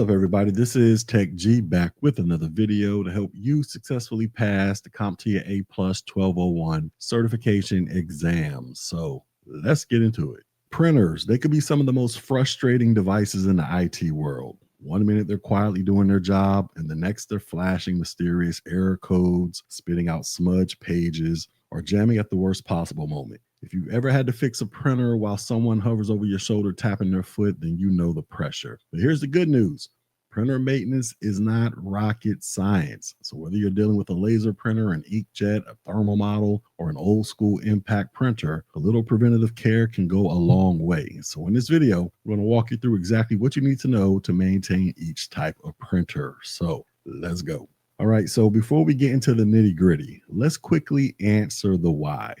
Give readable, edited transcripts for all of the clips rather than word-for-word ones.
What's up, everybody? This is Tech G back with another video to help you successfully pass the CompTIA A+ 1201 certification exam. So let's get into it. Printers, they could be some of the most frustrating devices in the IT world. One minute they're quietly doing their job, and the next they're flashing mysterious error codes, spitting out smudged pages, or jamming at the worst possible moment. If you've ever had to fix a printer while someone hovers over your shoulder tapping their foot, then you know the pressure. But here's the good news. Printer maintenance is not rocket science. So whether you're dealing with a laser printer, an inkjet, a thermal model, or an old school impact printer, a little preventative care can go a long way. So in this video, we're going to walk you through exactly what you need to know to maintain each type of printer. So let's go. All right, so before we get into the nitty gritty, let's quickly answer the why.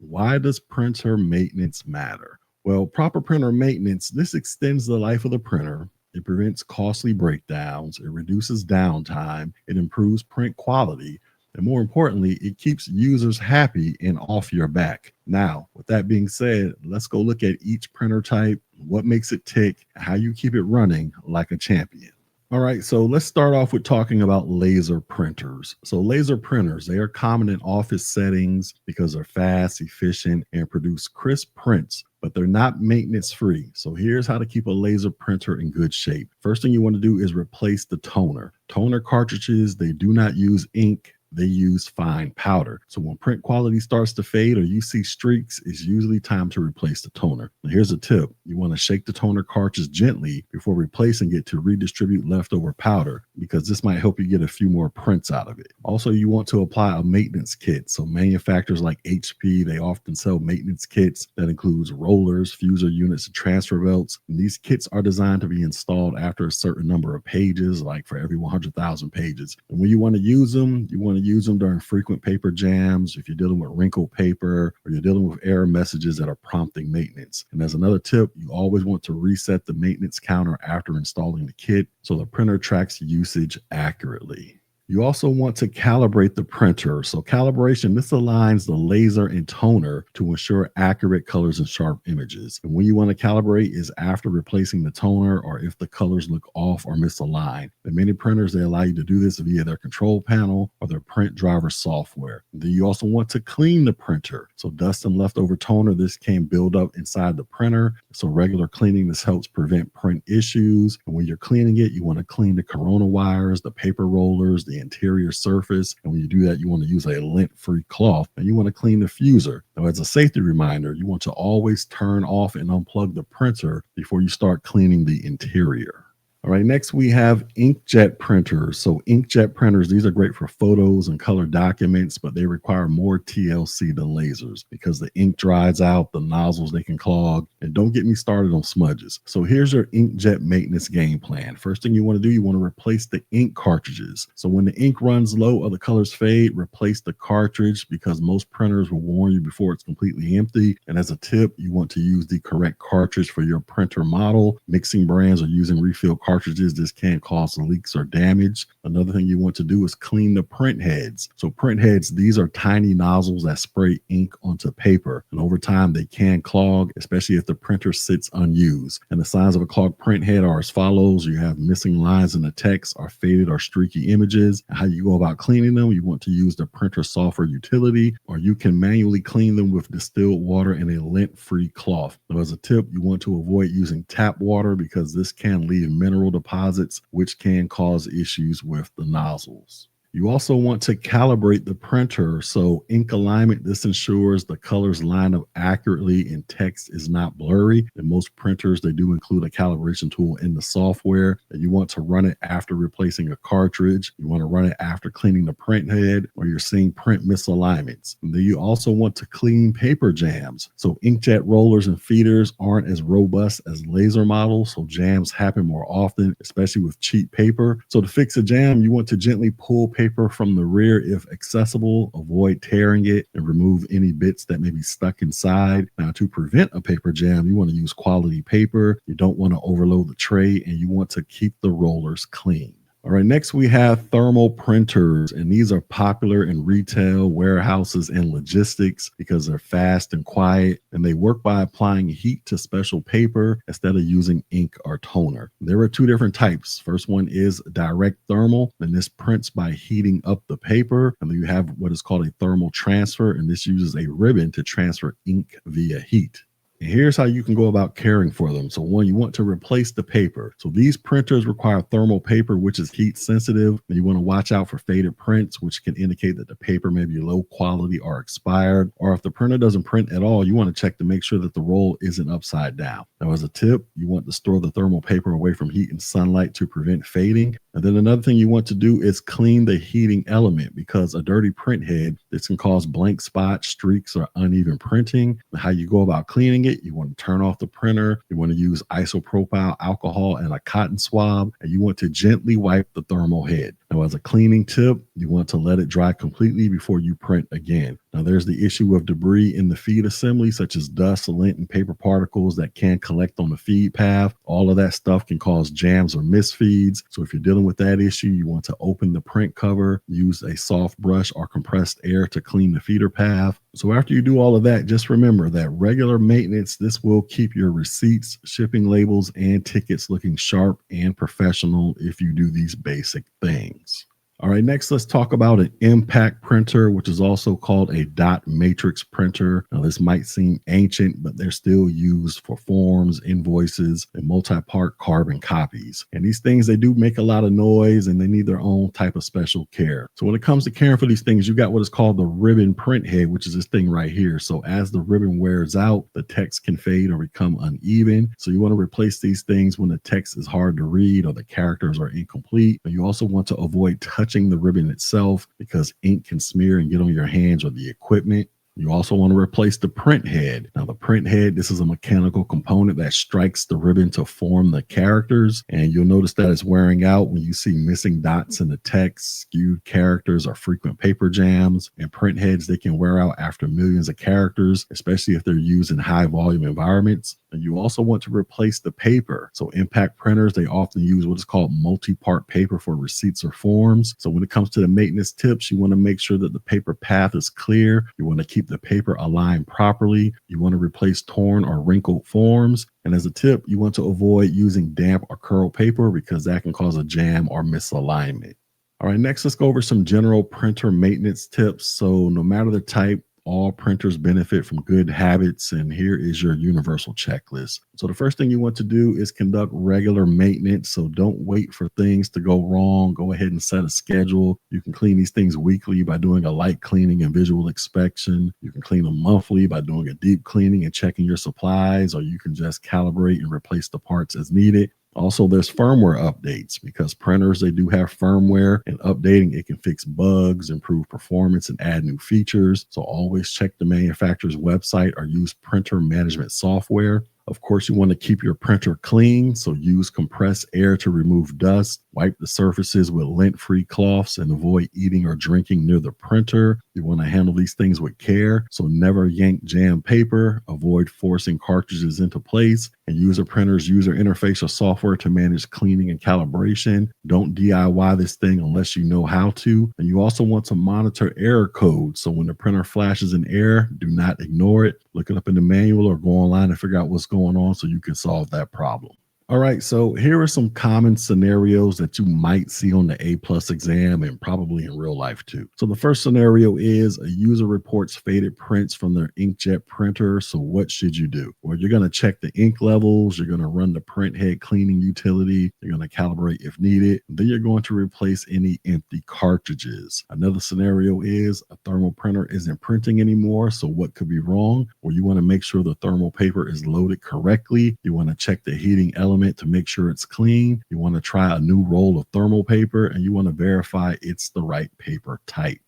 Why does printer maintenance matter? Well, proper printer maintenance, this extends the life of the printer. It prevents costly breakdowns. It reduces downtime. It improves print quality. And more importantly, it keeps users happy and off your back. Now, with that being said, let's go look at each printer type, what makes it tick, and how you keep it running like a champion. All right, so let's start off with talking about laser printers. So laser printers, they are common in office settings because they're fast, efficient, and produce crisp prints, but they're not maintenance free. So here's how to keep a laser printer in good shape. First thing you want to do is replace the toner. Toner cartridges, they do not use ink. They use fine powder. So when print quality starts to fade or you see streaks, it's usually time to replace the toner. Now here's a tip. You want to shake the toner cartridge gently before replacing it to redistribute leftover powder, because this might help you get a few more prints out of it. Also, you want to apply a maintenance kit. So manufacturers like HP, they often sell maintenance kits that includes rollers, fuser units, and transfer belts. And these kits are designed to be installed after a certain number of pages, like for every 100,000 pages. And when you want to use them, you want to use them during frequent paper jams, if you're dealing with wrinkled paper or you're dealing with error messages that are prompting maintenance. And as another tip, you always want to reset the maintenance counter after installing the kit so the printer tracks usage accurately. You also want to calibrate the printer. So calibration, this aligns the laser and toner to ensure accurate colors and sharp images. And when you want to calibrate is after replacing the toner or if the colors look off or misaligned. And many printers, they allow you to do this via their control panel or their print driver software. And then you also want to clean the printer. So dust and leftover toner, this can build up inside the printer. So regular cleaning, this helps prevent print issues. And when you're cleaning it, you want to clean the corona wires, the paper rollers, the interior surface. And when you do that, you want to use a lint-free cloth, and you want to clean the fuser. Now, as a safety reminder, you want to always turn off and unplug the printer before you start cleaning the interior. All right, next we have inkjet printers. So inkjet printers, these are great for photos and color documents, but they require more TLC than lasers because the ink dries out, the nozzles, they can clog, and don't get me started on smudges. So here's your inkjet maintenance game plan. First thing you want to do, you want to replace the ink cartridges. So when the ink runs low or the colors fade, replace the cartridge because most printers will warn you before it's completely empty. And as a tip, you want to use the correct cartridge for your printer model. Mixing brands or using refill cartridges, this can cause leaks or damage. Another thing you want to do is clean the print heads. So print heads, these are tiny nozzles that spray ink onto paper, and over time they can clog, especially if the printer sits unused. And the signs of a clogged print head are as follows. You have missing lines in the text or faded or streaky images. How you go about cleaning them, you want to use the printer software utility, or you can manually clean them with distilled water and a lint-free cloth. Now, as a tip, you want to avoid using tap water because this can leave mineral deposits, which can cause issues with the nozzles. You also want to calibrate the printer. So ink alignment, this ensures the colors line up accurately and text is not blurry. And most printers, they do include a calibration tool in the software. And you want to run it after replacing a cartridge. You want to run it after cleaning the print head or you're seeing print misalignments. And then you also want to clean paper jams. So inkjet rollers and feeders aren't as robust as laser models, so jams happen more often, especially with cheap paper. So to fix a jam, you want to gently pull paper from the rear if accessible, avoid tearing it, and remove any bits that may be stuck inside. Now, to prevent a paper jam, you want to use quality paper. You don't want to overload the tray, and you want to keep the rollers clean. All right, next we have thermal printers, and these are popular in retail, warehouses, and logistics because they're fast and quiet, and they work by applying heat to special paper instead of using ink or toner. There are two different types. First one is direct thermal, and this prints by heating up the paper. And then you have what is called a thermal transfer, and this uses a ribbon to transfer ink via heat. And here's how you can go about caring for them. So one, you want to replace the paper. So these printers require thermal paper, which is heat sensitive. And you want to watch out for faded prints, which can indicate that the paper may be low quality or expired. Or if the printer doesn't print at all, you want to check to make sure that the roll isn't upside down. Now, as a tip, you want to store the thermal paper away from heat and sunlight to prevent fading. And then another thing you want to do is clean the heating element, because a dirty print head, this can cause blank spots, streaks, or uneven printing. And how you go about cleaning it, you want to turn off the printer. You want to use isopropyl alcohol and a cotton swab, and you want to gently wipe the thermal head. Now, as a cleaning tip, you want to let it dry completely before you print again. Now, there's the issue of debris in the feed assembly, such as dust, lint, and paper particles that can collect on the feed path. All of that stuff can cause jams or misfeeds. So if you're dealing with that issue, you want to open the print cover, use a soft brush or compressed air to clean the feeder path. So after you do all of that, just remember that regular maintenance, this will keep your receipts, shipping labels, and tickets looking sharp and professional if you do these basic things. All right, next let's talk about an impact printer, which is also called a dot matrix printer. Now, this might seem ancient, but they're still used for forms, invoices, and multi-part carbon copies. And these things, they do make a lot of noise, and they need their own type of special care. So when it comes to caring for these things, you got what is called the ribbon print head, which is this thing right here. So as the ribbon wears out, the text can fade or become uneven. So you want to replace these things when the text is hard to read or the characters are incomplete. And you also want to avoid touching the ribbon itself, because ink can smear and get on your hands or the equipment. You also want to replace the print head. Now, the print head, this is a mechanical component that strikes the ribbon to form the characters. And you'll notice that it's wearing out when you see missing dots in the text, skewed characters, or frequent paper jams. And print heads, they can wear out after millions of characters, especially if they're used in high volume environments. And you also want to replace the paper. So impact printers, they often use what is called multi-part paper for receipts or forms. So when it comes to the maintenance tips, you want to make sure that the paper path is clear. You want to keep the paper aligned properly. You want to replace torn or wrinkled forms. And as a tip, you want to avoid using damp or curled paper, because that can cause a jam or misalignment. All right, next let's go over some general printer maintenance tips. So no matter the type, all printers benefit from good habits, and here is your universal checklist. So the first thing you want to do is conduct regular maintenance. So don't wait for things to go wrong. Go ahead and set a schedule. You can clean these things weekly by doing a light cleaning and visual inspection. You can clean them monthly by doing a deep cleaning and checking your supplies, or you can just calibrate and replace the parts as needed. Also, there's firmware updates, because printers, they do have firmware, and updating it can fix bugs, improve performance, and add new features. So always check the manufacturer's website or use printer management software. Of course, you want to keep your printer clean, so use compressed air to remove dust. Wipe the surfaces with lint-free cloths and avoid eating or drinking near the printer. You want to handle these things with care, so never yank jammed paper. Avoid forcing cartridges into place, and use a printer's user interface or software to manage cleaning and calibration. Don't DIY this thing unless you know how to. And you also want to monitor error codes, so when the printer flashes an error, do not ignore it. Look it up in the manual or go online and figure out what's going on so you can solve that problem. All right, so here are some common scenarios that you might see on the A+ exam, and probably in real life too. So the first scenario is a user reports faded prints from their inkjet printer. So what should you do? Well, you're going to check the ink levels. You're going to run the print head cleaning utility. You're going to calibrate if needed. Then you're going to replace any empty cartridges. Another scenario is a thermal printer isn't printing anymore. So what could be wrong? Well, you want to make sure the thermal paper is loaded correctly. You want to check the heating element to make sure it's clean. You want to try a new roll of thermal paper, and you want to verify it's the right paper type.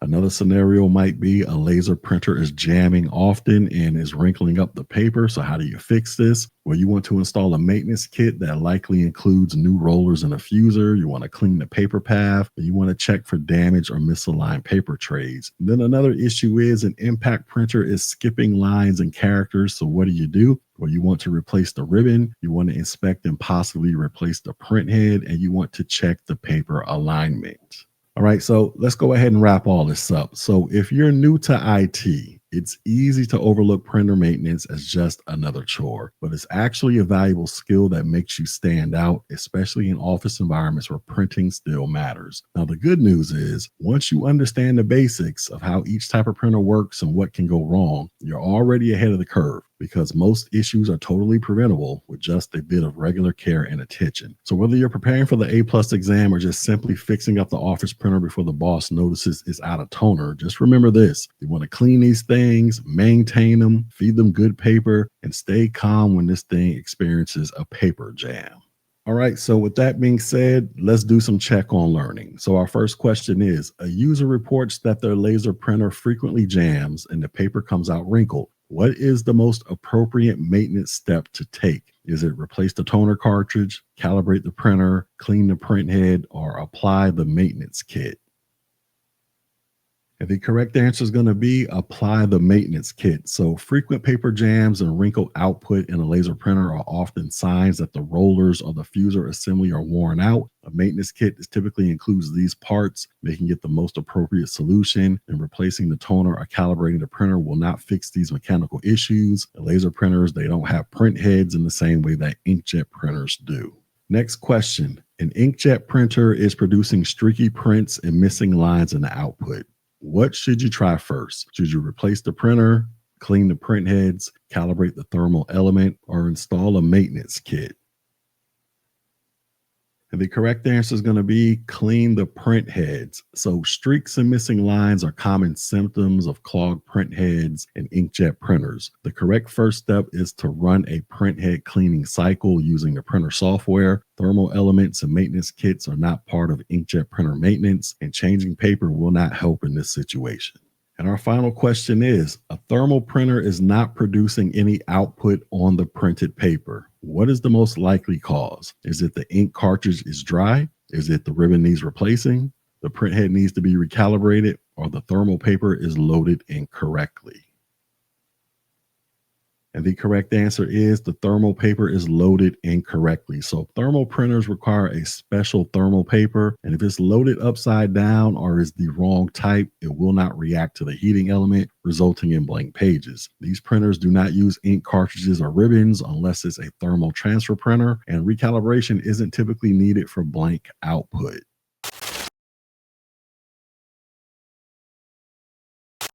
Another scenario might be a laser printer is jamming often and is wrinkling up the paper. So, how do you fix this? Well, you want to install a maintenance kit that likely includes new rollers and a fuser. You want to clean the paper path, and you want to check for damage or misaligned paper trays. Then, another issue is an impact printer is skipping lines and characters. So, what do? Well, you want to replace the ribbon, you want to inspect and possibly replace the print head, and you want to check the paper alignment. All right, so let's go ahead and wrap all this up. So, if you're new to IT, it's easy to overlook printer maintenance as just another chore, but it's actually a valuable skill that makes you stand out, especially in office environments where printing still matters. Now, the good news is once you understand the basics of how each type of printer works and what can go wrong, you're already ahead of the curve because most issues are totally preventable with just a bit of regular care and attention. So whether you're preparing for the A+ exam or just simply fixing up the office printer before the boss notices it's out of toner, just remember this. You want to clean these things, maintain them, feed them good paper, and stay calm when this thing experiences a paper jam. All right, so with that being said, let's do some check on learning. So our first question is, a user reports that their laser printer frequently jams and the paper comes out wrinkled. What is the most appropriate maintenance step to take? Is it replace the toner cartridge, calibrate the printer, clean the print head, or apply the maintenance kit? And the correct answer is going to be apply the maintenance kit. So, frequent paper jams and wrinkled output in a laser printer are often signs that the rollers or the fuser assembly are worn out. A maintenance kit is typically includes these parts, making it the most appropriate solution. And replacing the toner or calibrating the printer will not fix these mechanical issues. The laser printers, they don't have print heads in the same way that inkjet printers do. Next question. An inkjet printer is producing streaky prints and missing lines in the output. What should you try first? Should you replace the printer, clean the print heads, calibrate the thermal element, or install a maintenance kit? And the correct answer is going to be clean the print heads. So, streaks and missing lines are common symptoms of clogged print heads and inkjet printers. The correct first step is to run a print head cleaning cycle using the printer software. Thermal elements and maintenance kits are not part of inkjet printer maintenance, and changing paper will not help in this situation. And our final question is, a thermal printer is not producing any output on the printed paper. What is the most likely cause? Is it the ink cartridge is dry? Is it the ribbon needs replacing? The print head needs to be recalibrated, or the thermal paper is loaded incorrectly? And the correct answer is the thermal paper is loaded incorrectly. So thermal printers require a special thermal paper. And if it's loaded upside down or is the wrong type, it will not react to the heating element, resulting in blank pages. These printers do not use ink cartridges or ribbons unless it's a thermal transfer printer, and recalibration isn't typically needed for blank output.